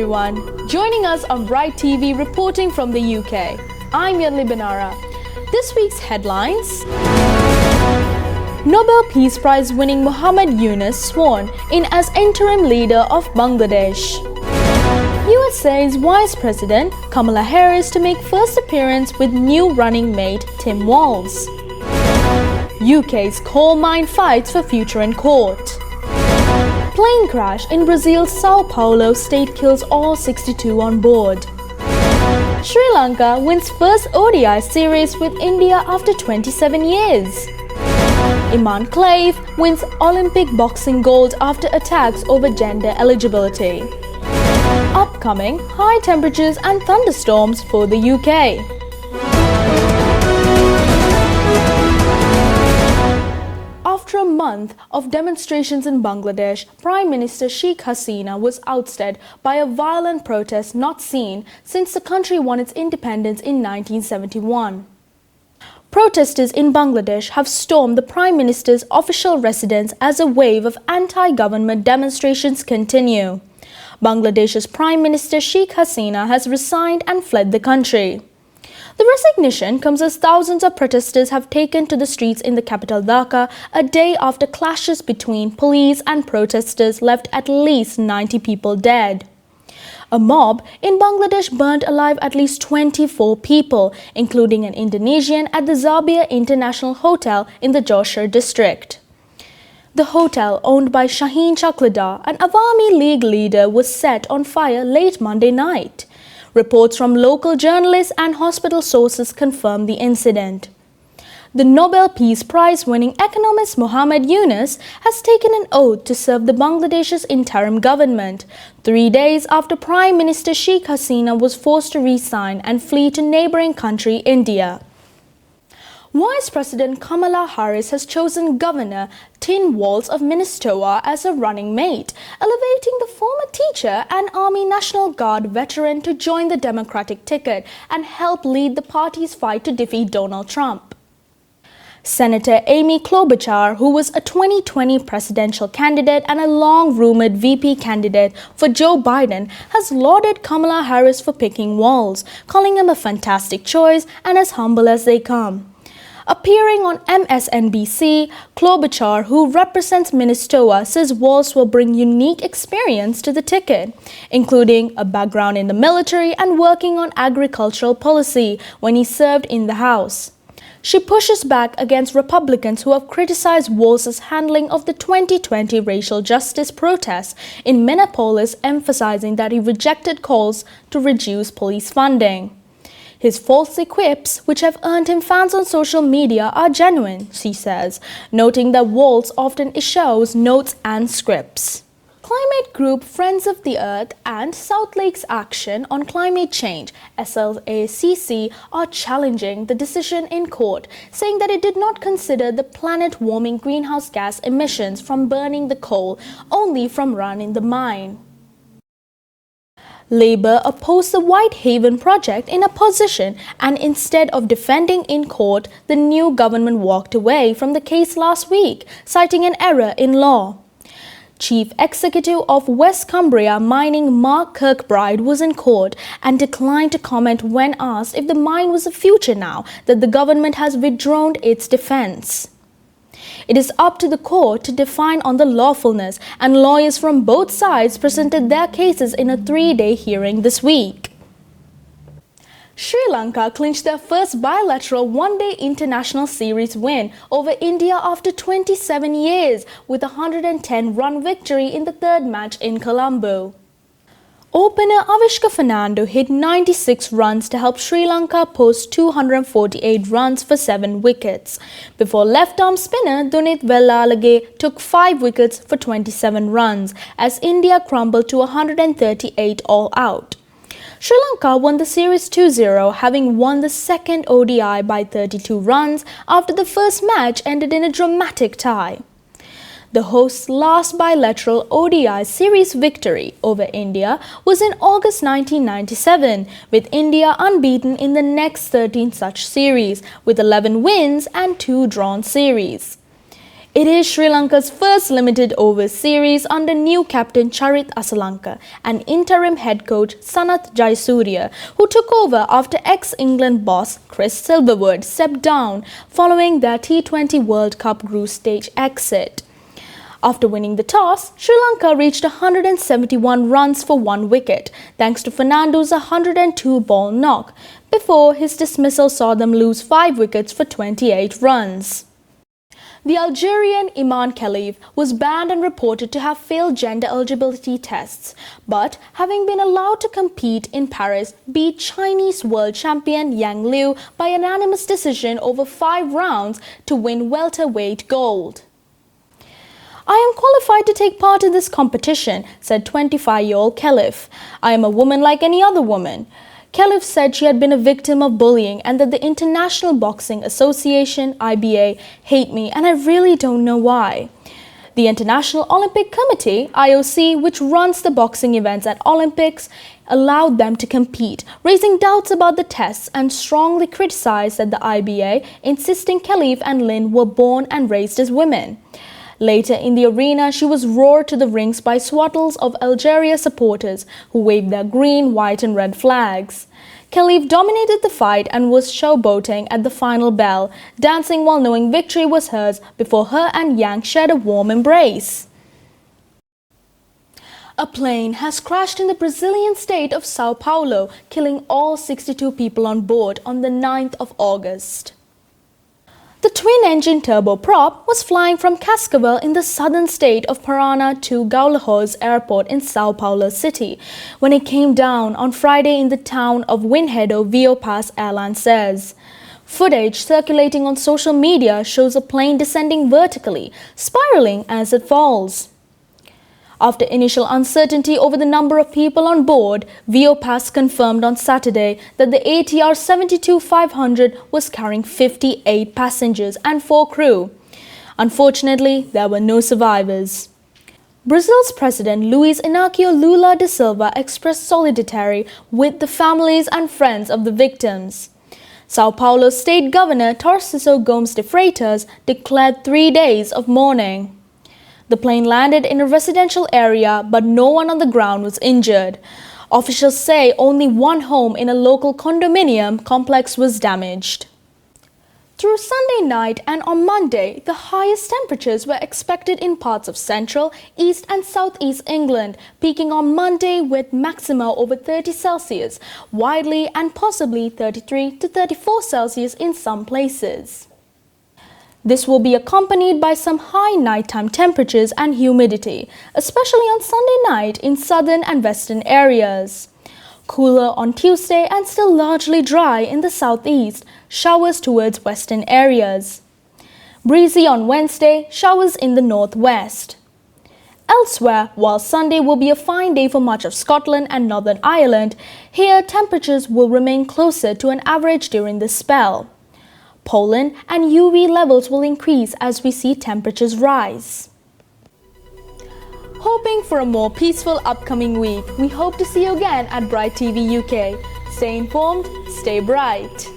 everyone, joining us on Bright TV reporting from the UK. I'm YENULI BINARA. This week's headlines: Nobel Peace Prize winning Muhammad Yunus sworn in as interim leader of Bangladesh. USA's Vice President Kamala Harris to make first appearance with new running mate Tim Walz. UK's coal mine fights for future in court. Plane crash in Brazil's Sao Paulo state kills all 62 on board. Sri Lanka wins first ODI series with India after 27 years. Iman Clave wins Olympic boxing gold after attacks over gender eligibility. Upcoming high temperatures and thunderstorms for the UK. After a month of demonstrations in Bangladesh, Prime Minister Sheikh Hasina was ousted by a violent protest not seen since the country won its independence in 1971. Protesters in Bangladesh have stormed the Prime Minister's official residence as a wave of anti-government demonstrations continue. Bangladesh's Prime Minister Sheikh Hasina has resigned and fled the country. The resignation comes as thousands of protesters have taken to the streets in the capital Dhaka a day after clashes between police and protesters left at least 90 people dead. A mob in Bangladesh burned alive at least 24 people, including an Indonesian at the Zabia International Hotel in the Jodhpur district. The hotel, owned by Shaheen Chakladar, an Awami League leader, was set on fire late Monday night. Reports from local journalists and hospital sources confirm the incident. The Nobel Peace Prize winning economist Muhammad Yunus has taken an oath to serve the Bangladesh's interim government, 3 days after Prime Minister Sheikh Hasina was forced to resign and flee to neighboring country India. Vice President Kamala Harris has chosen Governor Tim Walz of Minnesota as a running mate, elevating the former teacher and Army National Guard veteran to join the Democratic ticket and help lead the party's fight to defeat Donald Trump. Senator Amy Klobuchar, who was a 2020 presidential candidate and a long-rumored VP candidate for Joe Biden, has lauded Kamala Harris for picking Walz, calling him a fantastic choice and as humble as they come. Appearing on MSNBC, Klobuchar, who represents Minnesota, says Walz will bring unique experience to the ticket, including a background in the military and working on agricultural policy when he served in the House. She pushes back against Republicans who have criticized Walz's handling of the 2020 racial justice protests in Minneapolis, emphasizing that he rejected calls to reduce police funding. His false quips, which have earned him fans on social media, are genuine, she says, noting that Walz often issues notes and scripts. Climate group Friends of the Earth and South Lake's Action on Climate Change, SLACC, are challenging the decision in court, saying that it did not consider the planet-warming greenhouse gas emissions from burning the coal, only from running the mine. Labour opposed the Whitehaven project in opposition, and instead of defending in court, the new government walked away from the case last week, citing an error in law. Chief Executive of West Cumbria Mining Mark Kirkbride was in court and declined to comment when asked if the mine was a future now that the government has withdrawn its defence. It is up to the court to define on the lawfulness, and lawyers from both sides presented their cases in a 3-day hearing this week. Sri Lanka clinched their first bilateral one-day international series win over India after 27 years with a 110-run victory in the third match in Colombo. Opener Avishka Fernando hit 96 runs to help Sri Lanka post 248 runs for 7 wickets, before left-arm spinner Dunit Vellalage took 5 wickets for 27 runs as India crumbled to 138 all out. Sri Lanka won the series 2-0, having won the second ODI by 32 runs after the first match ended in a dramatic tie. The host's last bilateral ODI series victory over India was in August 1997, with India unbeaten in the next 13 such series, with 11 wins and 2 drawn series. It is Sri Lanka's first limited overs series under new captain Charit Asalanka and interim head coach Sanath Jayasuriya, who took over after ex-England boss Chris Silverwood stepped down following their T20 World Cup group stage exit. After winning the toss, Sri Lanka reached 171 runs for 1 wicket, thanks to Fernando's 102-ball knock, before his dismissal saw them lose 5 wickets for 28 runs. The Algerian Imane Khelif was banned and reported to have failed gender eligibility tests, but having been allowed to compete in Paris, beat Chinese world champion Yang Liu by unanimous decision over 5 rounds to win welterweight gold. "I am qualified to take part in this competition," said 25-year-old Khelif. "I am a woman like any other woman." Khelif said she had been a victim of bullying and that the International Boxing Association, IBA, hate me and I really don't know why. The International Olympic Committee, IOC, which runs the boxing events at Olympics, allowed them to compete, raising doubts about the tests and strongly criticized that the IBA, insisting Khelif and Lin were born and raised as women. Later in the arena, she was roared to the rings by swaddles of Algeria supporters who waved their green, white and red flags. Khelif dominated the fight and was showboating at the final bell, dancing while knowing victory was hers before her and Yang shared a warm embrace. A plane has crashed in the Brazilian state of Sao Paulo, killing all 62 people on board on the 9th of August. The twin-engine turboprop was flying from Cascavel in the southern state of Parana to Guarulhos Airport in Sao Paulo City when it came down on Friday in the town of Winhedo, Viopas Airline says. Footage circulating on social media shows a plane descending vertically, spiraling as it falls. After initial uncertainty over the number of people on board, Viopas confirmed on Saturday that the ATR 72-500 was carrying 58 passengers and 4 crew. Unfortunately, there were no survivors. Brazil's President Luiz Inácio Lula da Silva expressed solidarity with the families and friends of the victims. Sao Paulo State Governor Tarcísio Gomes de Freitas declared 3 days of mourning. The plane landed in a residential area, but no one on the ground was injured. Officials say only one home in a local condominium complex was damaged. Through Sunday night and on Monday, the highest temperatures were expected in parts of central, east and southeast England, peaking on Monday with maxima over 30 Celsius, widely and possibly 33 to 34 Celsius in some places. This will be accompanied by some high nighttime temperatures and humidity, especially on Sunday night in southern and western areas. Cooler on Tuesday and still largely dry in the southeast, showers towards western areas. Breezy on Wednesday, showers in the northwest. Elsewhere, while Sunday will be a fine day for much of Scotland and Northern Ireland, here temperatures will remain closer to an average during this spell. Pollen and UV levels will increase as we see temperatures rise. Hoping for a more peaceful upcoming week, we hope to see you again at Bright TV UK. Stay informed, stay bright.